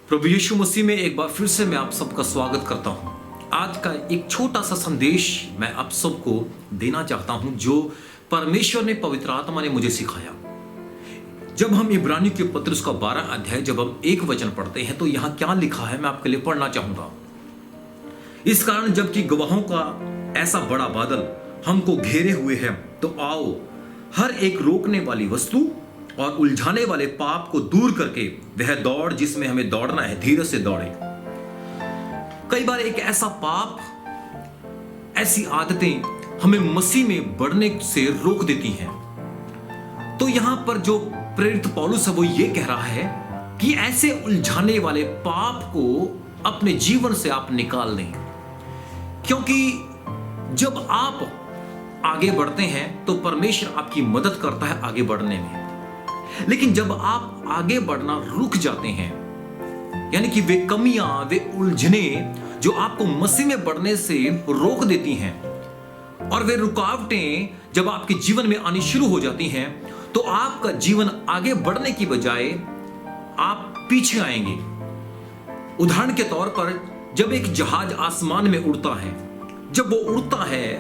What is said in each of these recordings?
प्रभु यीशु मसीह में एक बार फिर से मैं आप सबका स्वागत करता हूं। आज का एक छोटा सा संदेश मैं आप सबको देना चाहता हूं जो परमेश्वर ने, पवित्र आत्मा ने मुझे सिखाया। जब हम इब्रानियों के पत्र उसका 12 अध्याय जब हम 1 वचन पढ़ते हैं तो यहां क्या लिखा है मैं आपके लिए पढ़ना चाहूंगा। इस कारण जबकि गवाहों का ऐसा बड़ा बादल हमको घेरे हुए है तो आओ हर एक रोकने वाली वस्तु और उलझाने वाले पाप को दूर करके वह दौड़ जिसमें हमें दौड़ना है धीरज से दौड़े। कई बार एक ऐसा पाप, ऐसी आदतें हमें मसीह में बढ़ने से रोक देती हैं। तो यहां पर जो प्रेरित पौलुस है वो ये कह रहा है कि ऐसे उलझाने वाले पाप को अपने जीवन से आप निकाल दें, क्योंकि जब आप आगे बढ़ते हैं तो परमेश्वर आपकी मदद करता है आगे बढ़ने में। लेकिन जब आप आगे बढ़ना रुक जाते हैं, यानी कि वे कमियां, वे उलझने जो आपको मसीह में बढ़ने से रोक देती हैं और वे रुकावटें जब आपके जीवन में आनी शुरू हो जाती हैं तो आपका जीवन आगे बढ़ने की बजाय आप पीछे आएंगे। उदाहरण के तौर पर जब एक जहाज आसमान में उड़ता है, जब वो उड़ता है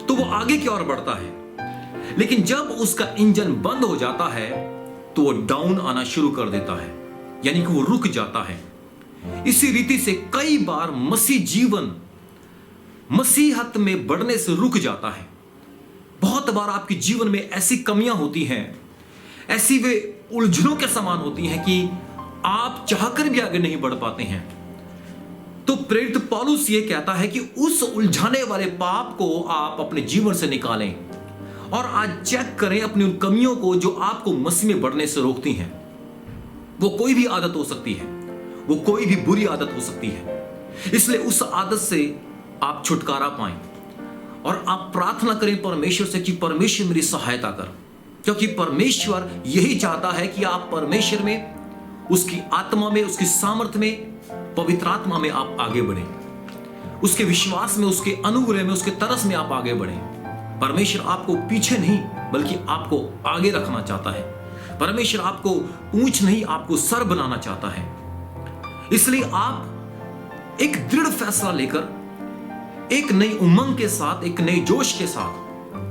तो वो आगे की ओर बढ़ता है, लेकिन जब उसका इंजन बंद हो जाता है तो वो डाउन आना शुरू कर देता है, यानी कि वो रुक जाता है। इसी रीति से कई बार मसीह जीवन मसीहत में बढ़ने से रुक जाता है। बहुत बार आपके जीवन में ऐसी कमियां होती हैं, ऐसी वे उलझनों के समान होती हैं कि आप चाहकर भी आगे नहीं बढ़ पाते हैं। तो प्रेरित पौलुस ये कहता है कि उस उलझाने वाले पाप को आप अपने जीवन से निकालें और आज चेक करें अपनी उन कमियों को जो आपको मसीह में बढ़ने से रोकती हैं। वो कोई भी आदत हो सकती है, वो कोई भी बुरी आदत हो सकती है। इसलिए उस आदत से आप छुटकारा पाएं और आप प्रार्थना करें परमेश्वर से कि परमेश्वर मेरी सहायता कर, क्योंकि परमेश्वर यही चाहता है कि आप परमेश्वर में, उसकी आत्मा में, उसकी सामर्थ्य में, पवित्र आत्मा में आप आगे बढ़ें, उसके विश्वास में, उसके अनुग्रह में, उसके तरस में आप आगे बढ़ें। परमेश्वर आपको पीछे नहीं बल्कि आपको आगे रखना चाहता है। परमेश्वर आपको पूंछ नहीं आपको सर बनाना चाहता है। इसलिए आप एक दृढ़ फैसला लेकर, एक नई उमंग के साथ, एक नए जोश के साथ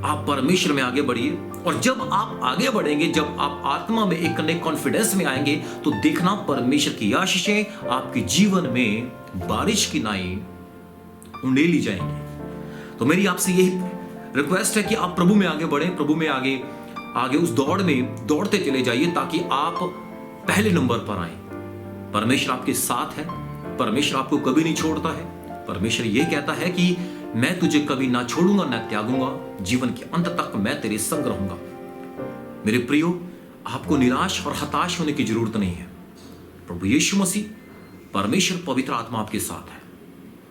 आप परमेश्वर में आगे बढ़िए। और जब आप आगे बढ़ेंगे, जब आप आत्मा में एक नए कॉन्फिडेंस में आएंगे तो देखना परमेश्वर की आशीषें आपके जीवन में बारिश की नाई उंडेली जाएंगी। तो मेरी आपसे यही रिक्वेस्ट है कि आप प्रभु में आगे बढ़ें, प्रभु में आगे उस दौड़ में दौड़ते चले जाइए ताकि आप पहले नंबर पर आए। परमेश्वर आपके साथ है, परमेश्वर आपको कभी नहीं छोड़ता है। परमेश्वर यह कहता है कि मैं तुझे कभी ना छोड़ूंगा ना त्यागूंगा, जीवन के अंत तक मैं तेरे संग रहूंगा। मेरे प्रियो, आपको निराश और हताश होने की जरूरत नहीं है। प्रभु यीशु मसीह, परमेश्वर पवित्र आत्मा आपके साथ है।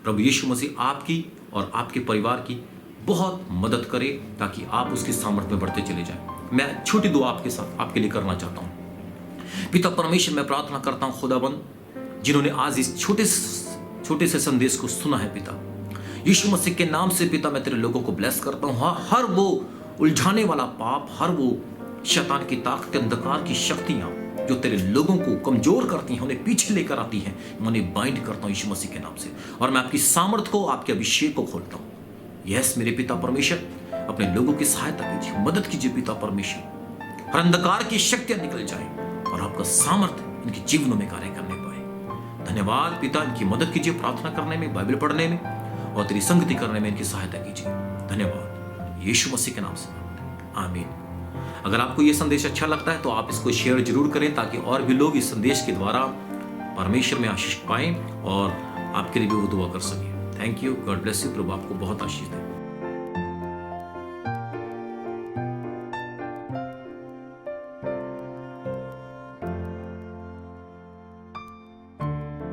प्रभु यीशु मसीह आपकी और आपके परिवार की बहुत मदद करे ताकि आप उसकी सामर्थ्य में बढ़ते चले जाएं। मैं छोटी दुआ आपके साथ आपके लिए करना चाहता हूं। पिता परमेश्वर, मैं प्रार्थना करता हूं खुदाबंद, जिन्होंने आज इस छोटे से संदेश को सुना है पिता, यीशु मसीह के नाम से पिता मैं तेरे लोगों को ब्लेस करता हूं। हर वो उलझाने वाला पाप, हर वो शैतान की ताकत, अंधकार की शक्तियां जो तेरे लोगों को कमजोर करती हैं, उन्हें पीछे लेकर आती हैं, मैं उन्हें बाइंड करता हूं यीशु मसीह के नाम से। और मैं आपकी सामर्थ को, आपके अभिषेक को खोलता हूं। यस मेरे पिता परमेश्वर, अपने लोगों की सहायता कीजिए, मदद कीजिए पिता परमेश्वर। हर अंधकार की शक्तियां निकल जाए और आपका सामर्थ्य इनके जीवनों में कार्य करने पाए। धन्यवाद पिता, इनकी मदद कीजिए प्रार्थना करने में, बाइबल पढ़ने में और तेरी संगति करने में इनकी सहायता कीजिए। धन्यवाद यीशु मसीह के नाम से, आमीन। अगर आपको यह संदेश अच्छा लगता है तो आप इसको शेयर जरूर करें ताकि और भी लोग इस संदेश के द्वारा परमेश्वर में आशीष पाएं और आपके लिए भी वो दुआ कर सकें। Thank you, God bless you. प्रभु आपको बहुत आशीष दे।